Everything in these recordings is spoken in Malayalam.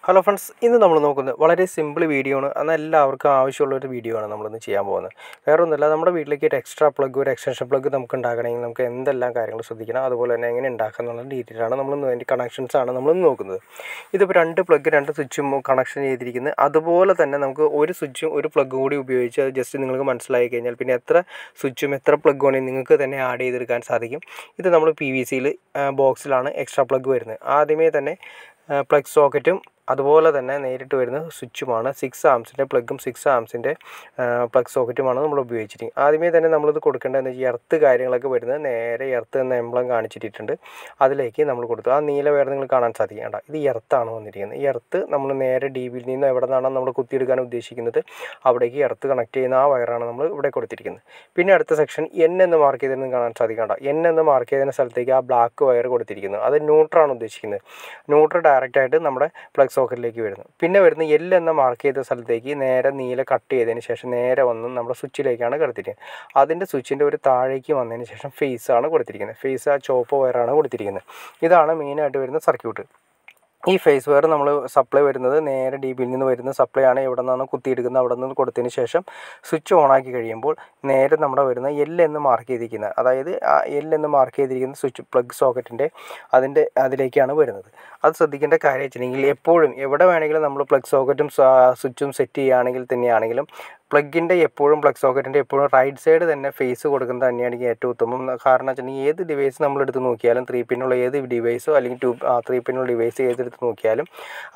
ഹലോ ഫ്രണ്ട്സ്, ഇന്ന് നമ്മൾ നോക്കുന്നത് വളരെ സിമ്പിൾ വീഡിയോ ആണ്. എന്നാൽ എല്ലാവർക്കും ആവശ്യമുള്ളൊരു വീഡിയോ ആണ് നമ്മളിന്ന് ചെയ്യാൻ പോകുന്നത്. വേറെ ഒന്നുമില്ല, നമ്മുടെ വീട്ടിലേക്ക് ഒരു എക്സ്ട്രാ പ്ലഗ്, ഒരു എക്സ്റ്റൻഷൻ പ്ലഗ് നമുക്ക് ഉണ്ടാക്കണമെങ്കിൽ നമുക്ക് എന്തെല്ലാം കാര്യങ്ങൾ ശ്രദ്ധിക്കണം, അതുപോലെ തന്നെ എങ്ങനെ ഉണ്ടാക്കുക എന്നുള്ള ഡീറ്റെയിലാണ് നമ്മളിന്ന് അതിൻ്റെ കണക്ഷൻസാണ് നമ്മളിന്ന് നോക്കുന്നത്. ഇതിപ്പോൾ 2 പ്ലഗ് 2 സ്വിച്ചും കണക്ഷൻ ചെയ്തിരിക്കുന്നത്. അതുപോലെ തന്നെ നമുക്ക് ഒരു സ്വിച്ചും ഒരു പ്ലഗ് കൂടി ഉപയോഗിച്ച് അത് ജസ്റ്റ് നിങ്ങൾക്ക് മനസ്സിലായി കഴിഞ്ഞാൽ പിന്നെ എത്ര സ്വിച്ചും എത്ര പ്ലഗ് വേണമെങ്കിൽ നിങ്ങൾക്ക് തന്നെ ആഡ് ചെയ്തെടുക്കാൻ സാധിക്കും. ഇത് നമ്മൾ PVCയിൽ ബോക്സിലാണ് എക്സ്ട്രാ പ്ലഗ് വരുന്നത്. ആദ്യമേ തന്നെ പ്ലഗ് സോക്കറ്റും അതുപോലെ തന്നെ നേരിട്ട് വരുന്ന സ്വിച്ചുമാണ്. 6 ആംസിൻ്റെ പ്ലഗും 6 ആംസിൻ്റെ പ്ലഗ് സോക്കറ്റുമാണ് നമ്മൾ ഉപയോഗിച്ചിരിക്കുന്നത്. ആദ്യമേ തന്നെ നമ്മളിത് കൊടുക്കേണ്ടതെന്ന് വെച്ചാൽ എർത്ത് കാര്യങ്ങളൊക്കെ വരുന്നത് നേരെ എർത്ത് എന്ന എംബ്ലം കാണിച്ചിട്ടുണ്ട്, അതിലേക്ക് നമ്മൾ കൊടുത്തു. ആ നീല വയർ നിങ്ങൾ കാണാൻ സാധിക്കേണ്ട, ഇത് എർത്താണ് വന്നിരിക്കുന്നത്. ഈ എർത്ത് നമ്മൾ നേരെ DBയിൽ നിന്ന് എവിടെ നിന്നാണ് നമ്മൾ കുത്തിയെടുക്കാൻ ഉദ്ദേശിക്കുന്നത് അവിടേക്ക് എർത്ത് കണക്ട് ചെയ്യുന്ന ആ വയറാണ് നമ്മൾ ഇവിടെ കൊടുത്തിരിക്കുന്നത്. പിന്നെ അടുത്ത സെക്ഷൻ N എന്ന് മാർക്ക് ചെയ്തതെന്ന് കാണാൻ സാധിക്കേണ്ട, N എന്ന് മാർക്ക് ചെയ്തതിന് സ്ഥലത്തേക്ക് ആ ബ്ലാക്ക് വയർ കൊടുത്തിരിക്കുന്നത്, അത് ന്യൂട്രാണ് ഉദ്ദേശിക്കുന്നത്. ന്യൂട്രൽ ഡയറക്റ്റായിട്ട് നമ്മുടെ പ്ലഗ് സോക്കറ്റിലേക്ക് വരുന്നു. പിന്നെ വരുന്ന L എന്ന മാർക്ക് ചെയ്ത സ്ഥലത്തേക്ക് നേരെ നീല കട്ട് ചെയ്തതിന് ശേഷം നേരെ വന്ന് നമ്മുടെ സ്വിച്ചിലേക്കാണ് കൊടുത്തിരിക്കുന്നത്. അതിൻ്റെ സ്വിച്ചിൻ്റെ ഒരു താഴേക്ക് വന്നതിന് ശേഷം ഫേസ് ആണ് കൊടുത്തിരിക്കുന്നത്. ഫേസ് ആ ചുവപ്പ് വയറാണ് കൊടുത്തിരിക്കുന്നത്. ഇതാണ് മെയിനായിട്ട് വരുന്ന സർക്യൂട്ട്. ഈ ഫേസ് വയർ നമ്മൾ സപ്ലൈ വരുന്നത് നേരെ DBയിൽ നിന്ന് വരുന്ന സപ്ലൈ ആണ്. എവിടെ നിന്നാണ് കുത്തിയെടുക്കുന്നത് അവിടെ നിന്ന് കൊടുത്തതിന് ശേഷം സ്വിച്ച് ഓൺ ആക്കി കഴിയുമ്പോൾ നേരെ നമ്മുടെ വരുന്ന L എന്ന് മാർക്ക് ചെയ്തിരിക്കുന്നത്, അതായത് ആ L എന്ന് മാർക്ക് ചെയ്തിരിക്കുന്ന സ്വിച്ച് പ്ലഗ് സോക്കറ്റിൻ്റെ അതിലേക്കാണ് വരുന്നത്. അത് ശ്രദ്ധിക്കേണ്ട കാര്യം വെച്ചിട്ടുണ്ടെങ്കിൽ എപ്പോഴും എവിടെ വേണമെങ്കിലും നമ്മൾ പ്ലഗ് സോക്കറ്റും സ്വിച്ചും സെറ്റ് ചെയ്യുകയാണെങ്കിൽ തന്നെയാണെങ്കിലും പ്ലഗിൻ്റെ എപ്പോഴും പ്ലഗ് സോക്കറ്റിൻ്റെ എപ്പോഴും റൈറ്റ് സൈഡ് തന്നെ ഫേസ് കൊടുക്കുന്നത് തന്നെയാണെങ്കിൽ ഏറ്റവും ഉത്തമം. കാരണം വെച്ചിട്ടുണ്ടെങ്കിൽ ഏത് ഡിവൈസ് നമ്മളെടുത്ത് നോക്കിയാലും 3 പിന്നുള്ള ഏത് ഡിവൈസോ അല്ലെങ്കിൽ 3 പിന്നുള്ള ഡിവൈസ് ഏതെടുത്ത് നോക്കിയാലും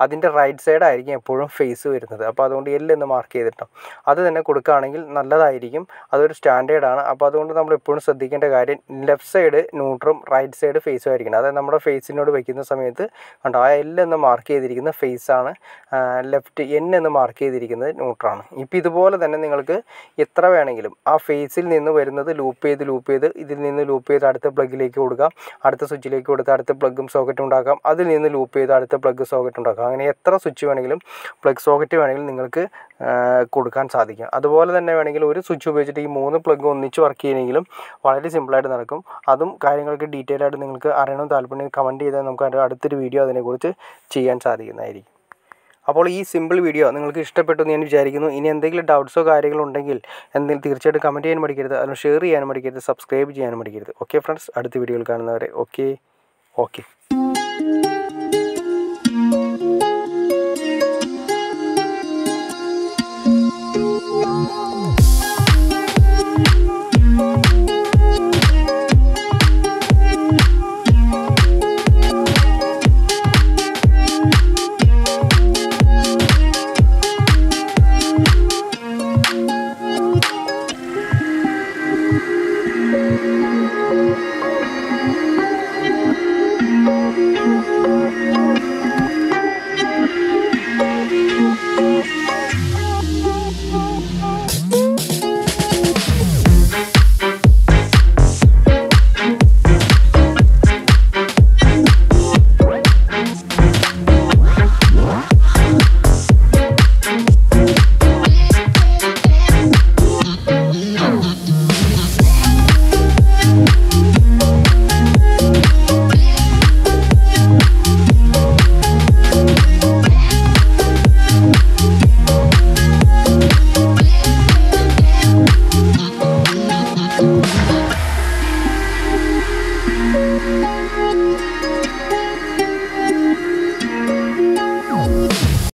അതിൻ്റെ റൈറ്റ് സൈഡ് ആയിരിക്കും എപ്പോഴും ഫേസ് വരുന്നത്. അപ്പോൾ അതുകൊണ്ട് L എന്ന് മാർക്ക് ചെയ്തിട്ടോ അത് തന്നെ കൊടുക്കുകയാണെങ്കിൽ നല്ലതായിരിക്കും. അതൊരു സ്റ്റാൻഡേർഡാണ്. അപ്പോൾ അതുകൊണ്ട് നമ്മൾ എപ്പോഴും ശ്രദ്ധിക്കേണ്ട കാര്യം ലെഫ്റ്റ് സൈഡ് ന്യൂട്രും റൈറ്റ് സൈഡ് ഫേസും ആയിരിക്കണം. അതായത് നമ്മുടെ ഫേസിനോട് വയ്ക്കുന്ന സമയത്ത് കണ്ടോ, ആ L എന്ന് മാർക്ക് ചെയ്തിരിക്കുന്ന ഫേസാണ്, ലെഫ്റ്റ് N എന്ന് മാർക്ക് ചെയ്തിരിക്കുന്നത് ന്യൂട്രാണ്. ഇപ്പോൾ ഇതുപോലെ തന്നെ നിങ്ങൾക്ക് എത്ര വേണമെങ്കിലും ആ ഫേസിൽ നിന്ന് വരുന്നത് ലൂപ്പ് ചെയ്ത് ഇതിൽ നിന്ന് ലൂപ്പ് ചെയ്ത് അടുത്ത പ്ലഗിലേക്ക് കൊടുക്കാം, അടുത്ത സ്വിച്ചിലേക്ക് കൊടുത്ത് അടുത്ത പ്ലഗും സോക്കറ്റും ഉണ്ടാക്കാം, അതിൽ നിന്ന് ലൂപ്പ് ചെയ്ത് അടുത്ത പ്ലഗ് സോക്കറ്റ് ഉണ്ടാക്കാം. അങ്ങനെ എത്ര സ്വിച്ച് വേണമെങ്കിലും പ്ലഗ് സോക്കറ്റ് വേണമെങ്കിലും നിങ്ങൾക്ക് കൊടുക്കാൻ സാധിക്കും. അതുപോലെ തന്നെ വേണമെങ്കിൽ ഒരു സ്വിച്ച് ഉപയോഗിച്ചിട്ട് ഈ 3 പ്ലഗ് ഒന്നിച്ച് വർക്ക് ചെയ്യണമെങ്കിലും വളരെ സിമ്പിളായിട്ട് നടക്കും. അതും കാര്യങ്ങൾക്ക് ഡീറ്റെയിൽ ആയിട്ട് നിങ്ങൾക്ക് അറിയണം താല്പര്യം കമൻറ്റ് ചെയ്താൽ നമുക്ക് അടുത്തൊരു വീഡിയോ അതിനെക്കുറിച്ച് ചെയ്യാൻ സാധിക്കുന്നതായിരിക്കും. അപ്പോൾ ഈ സിമ്പിൾ വീഡിയോ നിങ്ങൾക്ക് ഇഷ്ടപ്പെട്ടു എന്ന് ഞാൻ വിചാരിക്കുന്നു. ഇനി എന്തെങ്കിലും ഡൗട്ട്സോ കാര്യങ്ങളോ ഉണ്ടെങ്കിൽ തീർച്ചയായിട്ടും കമൻറ്റ് ചെയ്യാൻ മടിക്കരുത്, അതിന് ഷെയർ ചെയ്യാനും മടിക്കരുത്, സബ്സ്ക്രൈബ് ചെയ്യാനും മടിക്കരുത്. ഓക്കെ ഫ്രണ്ട്സ്, അടുത്ത വീഡിയോയിൽ കാണുന്നവരെ ഓക്കെ.